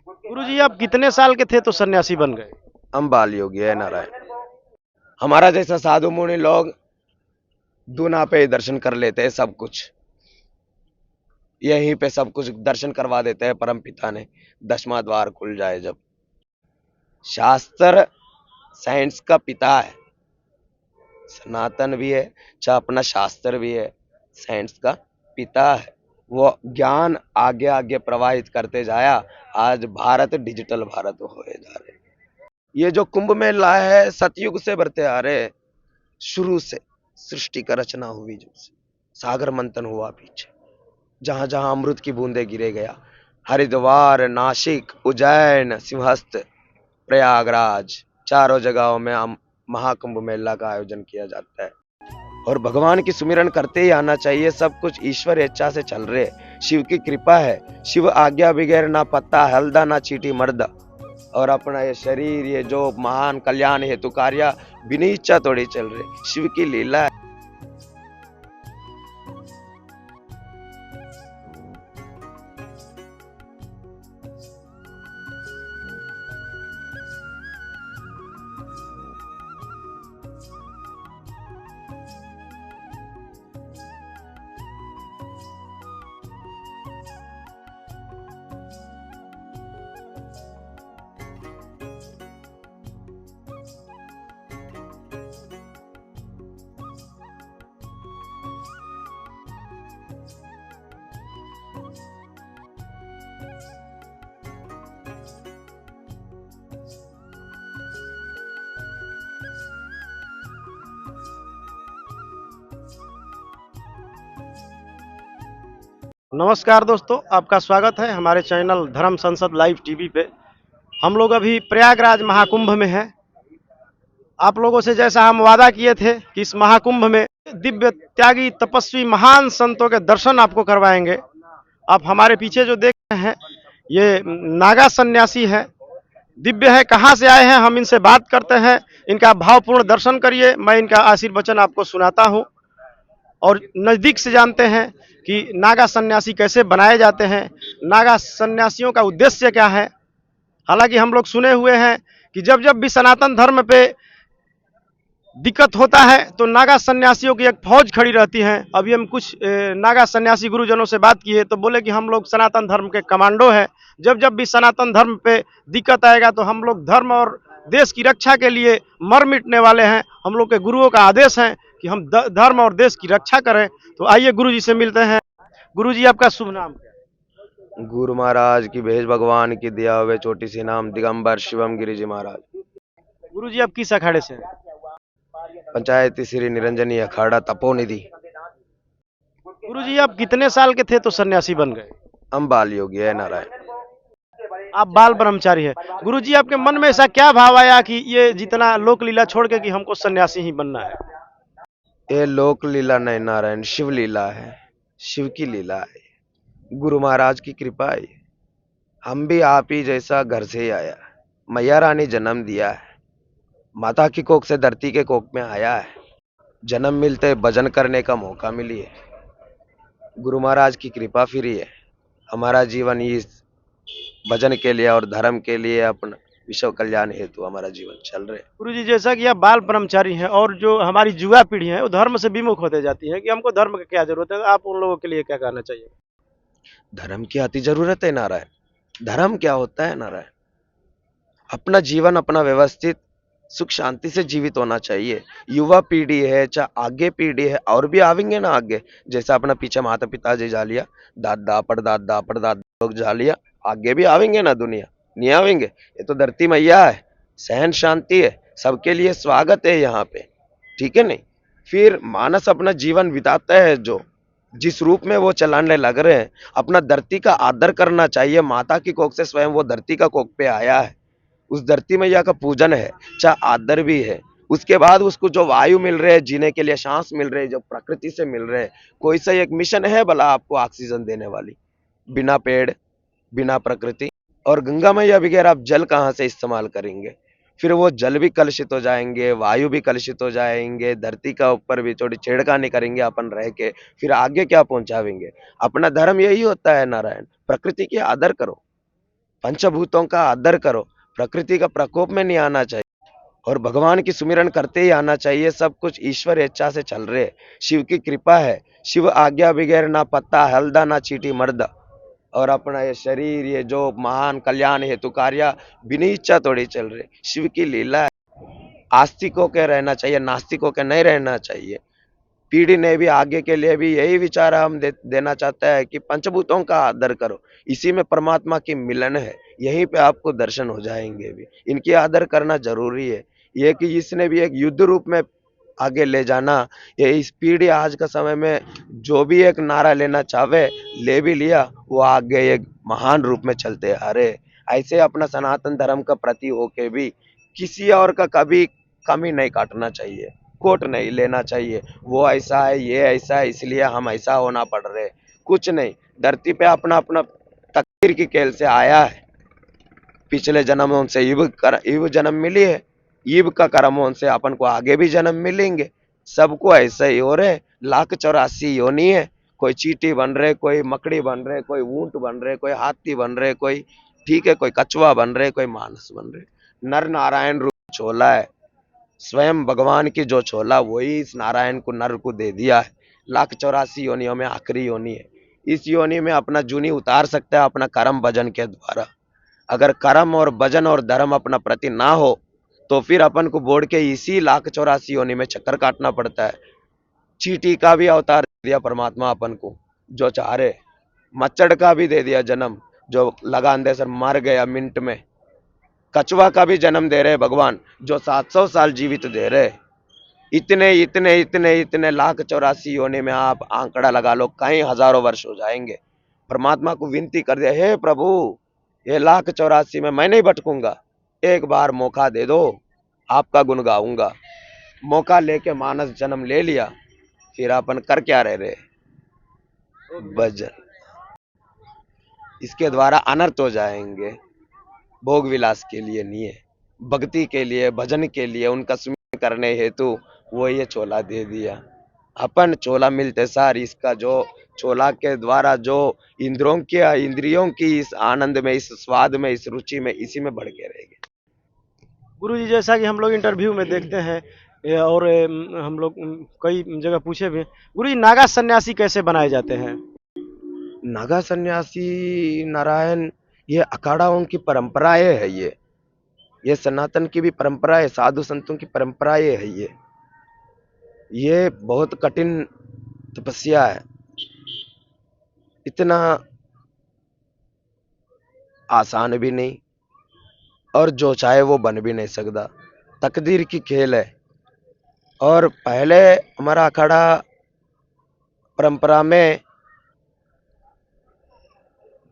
गुरुजी आप कितने साल के थे तो सन्यासी बन गए? हम बाल योगी है नारायण। हमारा जैसा साधु मुनि लोग दूना पे ही दर्शन कर लेते हैं सब कुछ। यहीं पे सब कुछ दर्शन करवा देते हैं परम पिता ने। 10वां द्वार खुल जाए जब। शास्त्र साइंस का पिता है। सनातन भी है, चाहे अपना शास्त्र भी है, साइंस का पिता है। वो ज्ञान आगे आगे प्रवाहित करते जाया। आज भारत डिजिटल भारत हो जा रहे। ये जो कुंभ मेला है सतयुग से बढ़ते आ रहे। शुरू से सृष्टि का रचना हुई, जब से सागर मंथन हुआ पीछे, जहां जहां अमृत की बूंदे गिरे गया, हरिद्वार, नासिक, उज्जैन, सिंहस्थ, प्रयागराज, चारों जगहों में महाकुंभ मेला का आयोजन किया जाता है। और भगवान की सुमिरन करते ही आना चाहिए। सब कुछ ईश्वर इच्छा से चल रहे। शिव की कृपा है। शिव आज्ञा बगैर ना पत्ता हल्दा ना चीटी मर्द। और अपना ये शरीर, ये जो महान कल्याण हेतु कार्य बिना इच्छा थोड़ी चल रहे, शिव की लीला है। नमस्कार दोस्तों, आपका स्वागत है हमारे चैनल धर्म संसद लाइव टीवी पे। हम लोग अभी प्रयागराज महाकुंभ में हैं। आप लोगों से जैसा हम वादा किए थे कि इस महाकुंभ में दिव्य त्यागी तपस्वी महान संतों के दर्शन आपको करवाएंगे। आप हमारे पीछे जो देख रहे हैं ये नागा सन्यासी है। दिव्य है, कहाँ से आए हैं हम इनसे बात करते हैं। इनका भावपूर्ण दर्शन करिए। मैं इनका आशीर्वचन आपको सुनाता हूँ और नज़दीक से जानते हैं कि नागा सन्यासी कैसे बनाए जाते हैं, नागा सन्यासियों का उद्देश्य क्या है। हालांकि हम लोग सुने हुए हैं कि जब जब भी सनातन धर्म पे दिक्कत होता है तो नागा सन्यासियों की एक फौज खड़ी रहती है। अभी हम कुछ नागा सन्यासी गुरुजनों से बात किए तो बोले कि हम लोग सनातन धर्म के कमांडो हैं। जब जब भी सनातन धर्म पे दिक्कत आएगा तो हम लोग धर्म और देश की रक्षा के लिए मर मिटने वाले हैं। हम लोग के गुरुओं का आदेश है कि हम धर्म और देश की रक्षा करें। तो आइए गुरु जी से मिलते हैं। गुरु जी आपका शुभ नाम क्या गुरु महाराज की भेज भगवान की दिया हुए छोटी सी नाम दिगंबर शिवम गिरी जी महाराज। है? गुरु जी आप किस अखाड़े से हैं? पंचायती श्री निरंजनी अखाड़ा तपोनिधि। गुरु जी आप कितने साल के थे तो सन्यासी बन गए? हम बाल योगी है नारायण। आप बाल ब्रह्मचारी हैं। गुरुजी आपके मन में ऐसा क्या भाव आया कि ये जितना लोक लीला छोड़ के कि हमको सन्यासी ही बनना है? ये लोक लीला नहीं नारायण, शिव लीला है। शिव की लीला है। गुरु महाराज की कृपा है। हम भी आप ही जैसा घर से ही आया। मैया रानी जन्म दिया है। माता की कोख से धरती के कोख में आया है। जन्म मिलते भजन करने का मौका मिली है। गुरु महाराज की कृपा फिरी है। हमारा जीवन इस भजन के लिए और धर्म के लिए, अपना विश्व कल्याण हेतु हमारा जीवन चल रहे। गुरुजी जैसा कि आप बाल ब्रह्मचारी हैं और जो हमारी युवा पीढ़ी है वो धर्म से विमुख होते जाती है कि हमको धर्म की क्या जरूरत है, आप उन लोगों के लिए क्या कहना चाहिए? धर्म की अति जरूरत है नारायण। धर्म क्या होता है नारायण? अपना जीवन अपना व्यवस्थित सुख शांति से जीवित होना चाहिए। युवा पीढ़ी है, चाहे आगे पीढ़ी है, और भी आवेंगे ना आगे। जैसा अपना पीछे माता पिता जी जा लिया, दादा परदादा लोग जा लिया, आगे भी आवेंगे ना दुनिया। नहीं आवेंगे? ये तो धरती मैया है, सहन शांति है, सबके लिए स्वागत है यहाँ पे। ठीक है नहीं? फिर मानस अपना जीवन बिताता है, जो जिस रूप में वो चलाने लग रहे हैं, अपना धरती का आदर करना चाहिए। माता की कोख से स्वयं वो धरती का कोख पे आया है। उस धरती मैया का पूजन है, चाहे आदर भी है। उसके बाद उसको जो वायु मिल रहे हैं, जीने के लिए सांस मिल रहे हैं, जो प्रकृति से मिल रहे हैं, कोई सा एक मिशन है भला आपको ऑक्सीजन देने वाली? बिना पेड़, बिना प्रकृति और गंगा मैया बगैर आप जल कहाँ से इस्तेमाल करेंगे? फिर वो जल भी कलुषित हो जाएंगे, वायु भी कलुषित हो जाएंगे, धरती का ऊपर भी थोड़ी छेड़खानी करेंगे अपन रह के, फिर आगे क्या पहुंचावेंगे? अपना धर्म यही होता है नारायण, प्रकृति की आदर करो। पंचभूतों का आदर करो, प्रकृति का प्रकोप में नहीं आना चाहिए और भगवान की सुमिरन करते ही आना चाहिए। सब कुछ ईश्वर इच्छा से चल रहे, शिव की कृपा है। शिव आज्ञा बगैर ना पत्ता हल्दा ना चीटी मर्द। और अपना ये शरीर, ये जो महान कल्याण हेतु कार्य बिना इच्छा थोड़ी चल रहे, शिव की लीला है। आस्तिकों के रहना चाहिए, नास्तिकों के नहीं रहना चाहिए। पीढ़ी ने भी आगे के लिए भी यही विचार हम देना चाहता है कि पंचभूतों का आदर करो, इसी में परमात्मा की मिलन है, यहीं पे आपको दर्शन हो जाएंगे भी। इनकी आदर करना जरूरी है। ये कि इसने भी एक युद्ध रूप में आगे ले जाना, ये इस पीढ़ी आज का समय में जो भी एक नारा लेना चाहे ले भी लिया, वो आगे एक महान रूप में चलते आ रहे। ऐसे अपना सनातन धर्म का प्रति होके भी किसी और का कभी कमी नहीं काटना चाहिए, कोट नहीं लेना चाहिए। वो ऐसा है, ये ऐसा है, इसलिए हम ऐसा होना पड़ रहे, कुछ नहीं। धरती पे अपना अपना तकदीर की खेल से आया है। पिछले जन्मों से इव जन्म मिली है, इव का कर्मों से अपन को आगे भी जन्म मिलेंगे। सबको ऐसा ही हो रहे, 1,84 योनि है। कोई चींटी बन रहे, कोई मकड़ी बन रहे, कोई ऊंट बन रहे, कोई हाथी बन रहे, कोई ठीक है, कोई कछुआ बन रहे, कोई मानस बन रहे। नर नारायण रूप छोला है, स्वयं भगवान की जो छोला वही इस नारायण को नर को दे दिया है। 1,84 योनियों में आखिरी योनि है। इस योनि में अपना जूनी उतार सकता है अपना कर्म भजन के द्वारा। अगर कर्म और भजन और धर्म अपना प्रति ना हो तो फिर अपन को बोर्ड के इसी 1,84 योनि में चक्कर काटना पड़ता है। चींटी का भी अवतार दे दिया परमात्मा अपन को जो चाह रहे, मच्छर का भी दे दिया जन्म जो लगान दे सर मर गया मिनट में। कछुआ का भी जन्म दे रहे भगवान जो 700 साल जीवित दे रहे। इतने इतने इतने इतने 1,84 योनि में आप आंकड़ा लगा लो, कई हजारों वर्ष हो जाएंगे। परमात्मा को विनती कर दिया, हे प्रभु ये 1,84 में मैं नहीं भटकूंगा, एक बार मौका दे दो, आपका गुण गाऊंगा। मौका लेके मानस जन्म ले लिया, फिर अपन कर क्या रहे, भजन। इसके द्वारा अनर्थ हो जाएंगे, भोग विलास के लिए नहीं है, भक्ति के लिए भजन के लिए उनका सुमिरन करने हेतु वो ये चोला दे दिया। अपन चोला मिलते सार इसका जो चोला के द्वारा जो इंद्रियों की इस आनंद में, इस स्वाद में, इस रुचि में, इसी में बढ़ के रहेंगे। गुरु जी, जैसा कि हम लोग इंटरव्यू में देखते हैं और हम लोग कई जगह पूछे भी हैं, गुरु जी नागा सन्यासी कैसे बनाए जाते हैं? नागा सन्यासी नारायण, ये अखाड़ाओं की परंपराएं है। ये सनातन की भी परंपरा है, साधु संतों की परंपराएं है। ये बहुत कठिन तपस्या है, इतना आसान भी नहीं और जो चाहे वो बन भी नहीं सकता, तकदीर की खेल है। और पहले हमारा अखाड़ा परंपरा में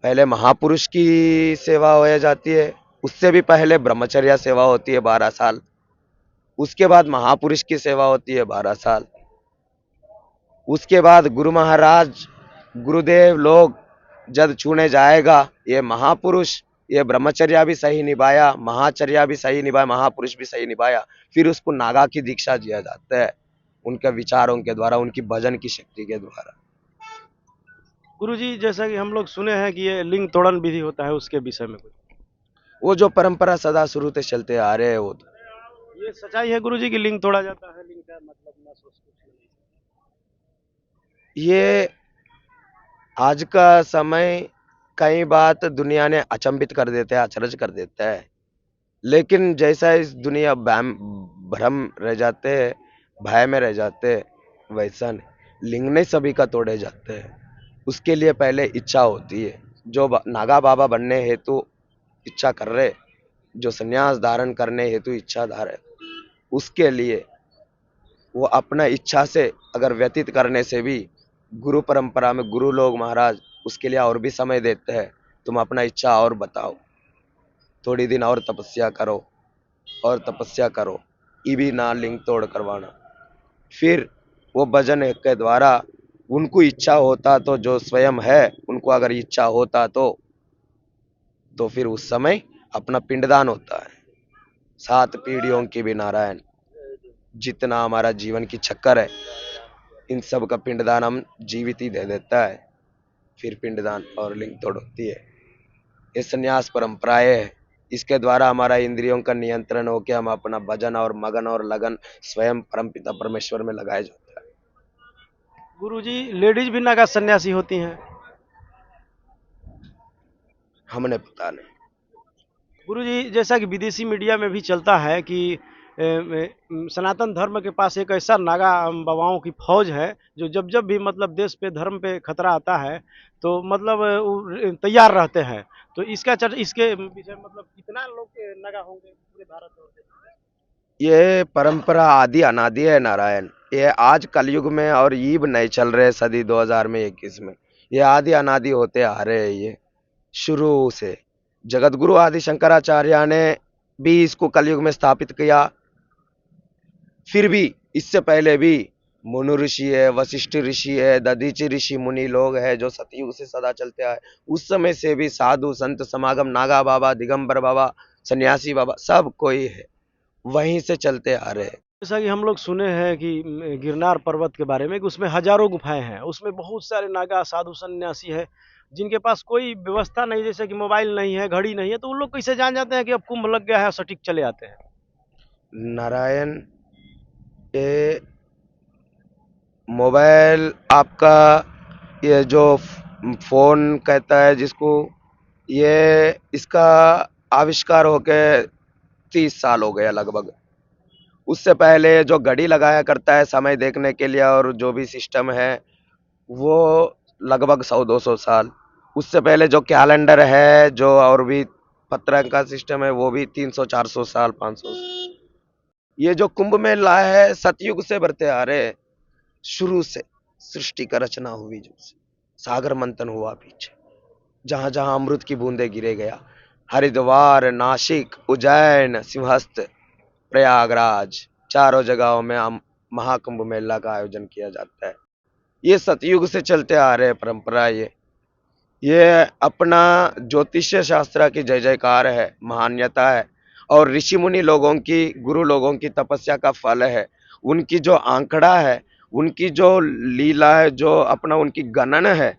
पहले महापुरुष की सेवा हो जाती है, उससे भी पहले ब्रह्मचर्या सेवा होती है 12 साल, उसके बाद महापुरुष की सेवा होती है 12 साल, उसके बाद गुरु महाराज गुरुदेव लोग जब छूने जाएगा, ये महापुरुष ये ब्रह्मचर्या भी सही निभाया, महाचर्या भी सही निभाया, महापुरुष भी सही निभाया, फिर उसको नागा की दीक्षा दिया जाता है उनके विचारों के द्वारा, उनकी भजन की शक्ति के द्वारा। गुरु जी, जैसा कि हम लोग सुने हैं कि ये लिंग तोड़न विधि होता है, उसके विषय में कुछ? वो जो परंपरा सदा शुरू से चलते आ रहे हैं वो तो ये सच्चाई है गुरु जी की लिंग तोड़ा जाता है? लिंग का मतलब ना सोच कुछ ये आज का समय कई बात दुनिया ने अचंभित कर देते हैं, अचरज कर देता है। लेकिन जैसा इस दुनिया भ्रम रह जाते हैं, भय में रह जाते हैं, वैसा नहीं, लिंग नहीं सभी का तोड़े जाते हैं। उसके लिए पहले इच्छा होती है। जो नागा बाबा बनने हेतु इच्छा कर रहे, जो संन्यास धारण करने हेतु इच्छा धारण, उसके लिए वो अपना इच्छा से अगर व्यतीत करने से भी गुरु परंपरा में गुरु लोग महाराज उसके लिए और भी समय देते हैं। तुम अपना इच्छा और बताओ, थोड़ी दिन और तपस्या करो और तपस्या करो, ये भी ना लिंग तोड़ करवाना। फिर वो भजन के द्वारा उनको इच्छा होता तो, जो स्वयं है उनको अगर इच्छा होता तो फिर उस समय अपना पिंडदान होता है। 7 पीढ़ियों की भी नारायण, जितना हमारा जीवन की चक्कर है, इन सब का पिंडदान हम जीवित ही दे देता है। फिर पिंडदान और लिंग तोड़ होती है। ये संन्यास परंपराएं है। इसके द्वारा हमारा इंद्रियों का नियंत्रण हो के हम अपना भजन और मगन और लगन स्वयं परमपिता परमेश्वर में लगाए जाता है। गुरुजी, लेडीज भी नागा सन्यासी होती हैं? हमने पता नहीं। गुरुजी, जैसा कि विदेशी मीडिया में भी चलता है कि सनातन धर्म के पास एक ऐसा नागा बाबाओं की फौज है जो जब जब भी मतलब देश पे धर्म पे खतरा आता है तो मतलब वो तैयार रहते हैं। तो इसके विषय में मतलब कितना लोग नागा होंगे पूरे भारत और देश में? ये परंपरा आदि अनादि है नारायण। ये आज कलयुग में और ईब नहीं चल रहे सदी 2021 में। ये आदि अनादि होते आ रहे हैं। ये शुरू से जगत गुरु आदि शंकराचार्य ने भी इसको कलयुग में स्थापित किया। फिर भी इससे पहले भी मनु ऋषि है, वशिष्ठ ऋषि है, दधीचि ऋषि मुनि लोग हैं जो सतयुग से सदा चलते आए। उस समय से भी साधु संत समागम नागा बाबा, दिगंबर बाबा, सन्यासी बाबा सब कोई है, वहीं से चलते आ रहे हैं। जैसा कि हम लोग सुने हैं कि गिरनार पर्वत के बारे में कि उसमें हजारों गुफाएं हैं, उसमें बहुत सारे नागा साधु सन्यासी है जिनके पास कोई व्यवस्था नहीं, जैसे कि मोबाइल नहीं है, घड़ी नहीं है, तो उन लोग कैसे जान जाते हैं कि अब कुंभ लग गया है, सटीक चले आते हैं? नारायण, ये मोबाइल आपका, ये जो फोन कहता है जिसको, ये इसका आविष्कार होके 30 साल हो गया लगभग। उससे पहले जो घड़ी लगाया करता है समय देखने के लिए और जो भी सिस्टम है वो लगभग 100-200 साल। उससे पहले जो कैलेंडर है जो और भी पत्र का सिस्टम है वो भी 300-400 साल, 500। ये जो कुंभ मेला है सतयुग से बढ़ते आ रहे हैं। शुरू से सृष्टि का रचना हुई, जब से सागर मंथन हुआ पीछे, जहां जहां अमृत की बूंदे गिरे गया, हरिद्वार, नासिक, उज्जैन, सिंहस्थ, प्रयागराज, चारों जगहों में महाकुंभ मेला का आयोजन किया जाता है। ये सतयुग से चलते आ रहे परंपरा। ये अपना ज्योतिष्य शास्त्र की जय जयकार है, महान्यता है और ऋषि मुनि लोगों की, गुरु लोगों की तपस्या का फल है। उनकी जो आंकड़ा है, उनकी जो लीला है, जो अपना उनकी गणन है,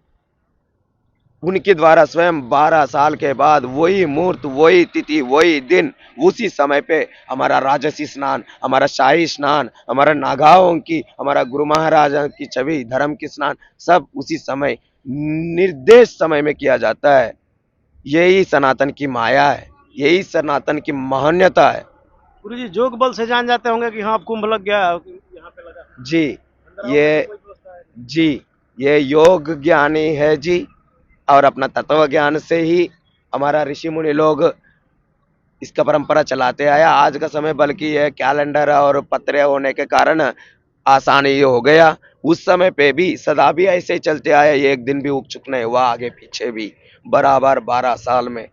उनके द्वारा स्वयं 12 साल के बाद वही मुहूर्त, वही तिथि, वही दिन, उसी समय पे हमारा राजसी स्नान, हमारा शाही स्नान, हमारा नागाओं की, हमारा गुरु महाराजा की छवि धर्म की स्नान सब उसी समय निर्देश समय में किया जाता है। यही सनातन की माया है, यही सनातन की महान्यता है। गुरु जी, जोग बल से जान जाते होंगे कि हाँ अब कुंभ लग गया, यहाँ पे लगा है। जी, अंदर आओगे तो ये कोई व्यवस्था है नहीं? जी, ये योग ज्ञानी है जी। और अपना तत्व ज्ञान से ही हमारा ऋषि मुनि लोग इसका परंपरा चलाते आया। आज का समय बल्कि यह कैलेंडर और पत्र होने के कारण आसानी ये हो गया। उस समय पे भी सदा भी ऐसे ही चलते आए, एक दिन भी उग चुक नहीं हुआ, आगे पीछे भी बराबर 12 साल में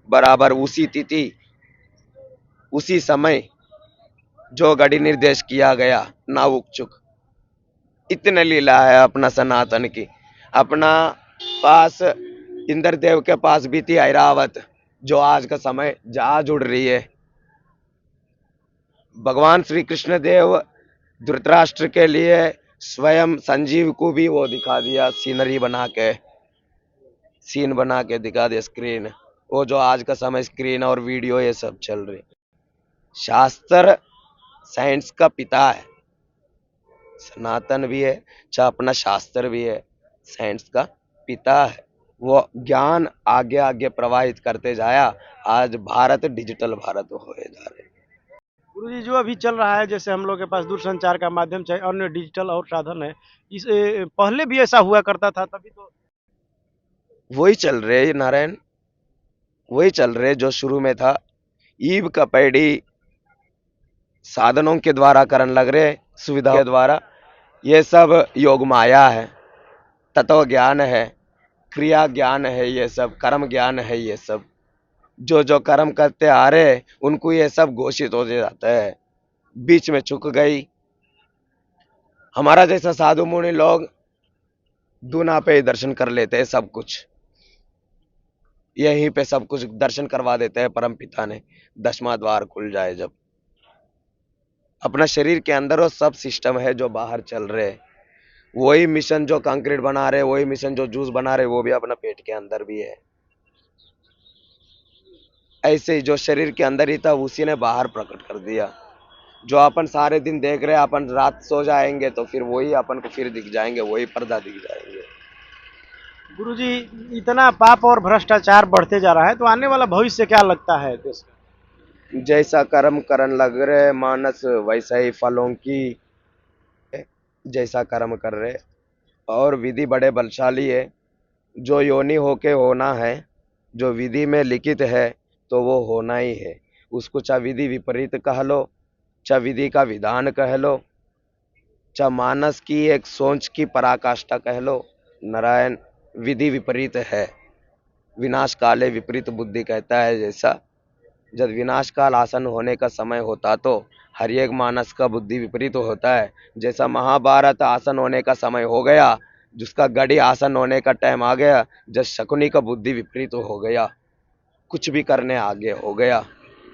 बराबर उसी तिथि, उसी समय जो घड़ी निर्देश किया गया, ना उग चुक। इतने लीला है अपना सनातन की। अपना पास इंद्रदेव के पास भी थी ऐरावत, जो आज का समय जहाज उड़ रही है। भगवान श्री कृष्ण देव धृतराष्ट्र के लिए स्वयं संजीव को भी वो दिखा दिया, सीनरी बना के, सीन बना के दिखा दिया, स्क्रीन। वो जो आज का समय स्क्रीन और वीडियो ये सब चल रही। शास्त्र साइंस का पिता है, सनातन भी है, चाहे अपना शास्त्र भी है, साइंस का पिता है। वो ज्ञान आगे आगे प्रवाहित करते जाया। आज भारत डिजिटल भारत होए जा रहे। गुरुजी, जो अभी चल रहा है, जैसे हम लोग के पास दूरसंचार का माध्यम चाहे अन्य डिजिटल और साधन है, पहले भी ऐसा हुआ करता था, तभी तो। वही चल रहे नारायण, वही चल रहे जो शुरू में था। ईब का पैड़ी साधनों के द्वारा करन लग रहे, सुविधा के द्वारा। ये सब योग माया है, तत्व ज्ञान है, क्रिया ज्ञान है, ये सब कर्म ज्ञान है। ये सब जो जो कर्म करते आ रहे उनको ये सब घोषित हो जाता है। बीच में चुक गई। हमारा जैसा साधु मुनि लोग दूना पे ही दर्शन कर लेते हैं, सब कुछ यहीं पे सब कुछ दर्शन करवा देते हैं परम पिता ने। 10वां द्वार खुल जाए जब, अपना शरीर के अंदर वो सब सिस्टम है जो बाहर चल रहे। वही मिशन जो कंक्रीट बना रहे, वही मिशन जो जूस बना रहे, वो भी अपना पेट के अंदर भी है। ऐसे ही जो शरीर के अंदर ही था उसी ने बाहर प्रकट कर दिया। जो अपन सारे दिन देख रहे हैं, अपन रात सो जाएंगे तो फिर वही अपन को फिर दिख जाएंगे, वही पर्दा दिख जाएंगे। गुरुजी, इतना पाप और भ्रष्टाचार बढ़ते जा रहा है तो आने वाला भविष्य क्या लगता है देश का? जैसा कर्म करन लग रहे मानस, वैसा ही फलों की, जैसा कर्म कर रहे। और विधि बड़े बलशाली है। जो योनि होके होना है, जो विधि में लिखित है तो वो होना ही है। उसको चाहे विधि विपरीत कह लो, चाहे विधि का विधान कह लो, चाहे मानस की एक सोच की पराकाष्ठा कह लो, नारायण विधि विपरीत है। विनाश काले विपरीत बुद्धि कहता है। जैसा जब विनाश काल आसन होने का समय होता तो हर एक मानस का बुद्धि विपरीत होता है। जैसा महाभारत आसन होने का समय हो गया, जिसका गढ़ी आसन होने का टाइम आ गया, जब शकुनी का बुद्धि विपरीत हो गया, कुछ भी करने आगे हो गया।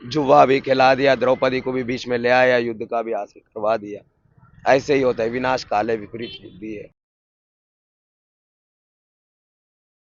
जुआ भी खिला दिया, द्रौपदी को भी बीच में ले आया, युद्ध का भी हासिल करवा दिया। ऐसे ही होता है, विनाश काले विपरीत बुद्धि है।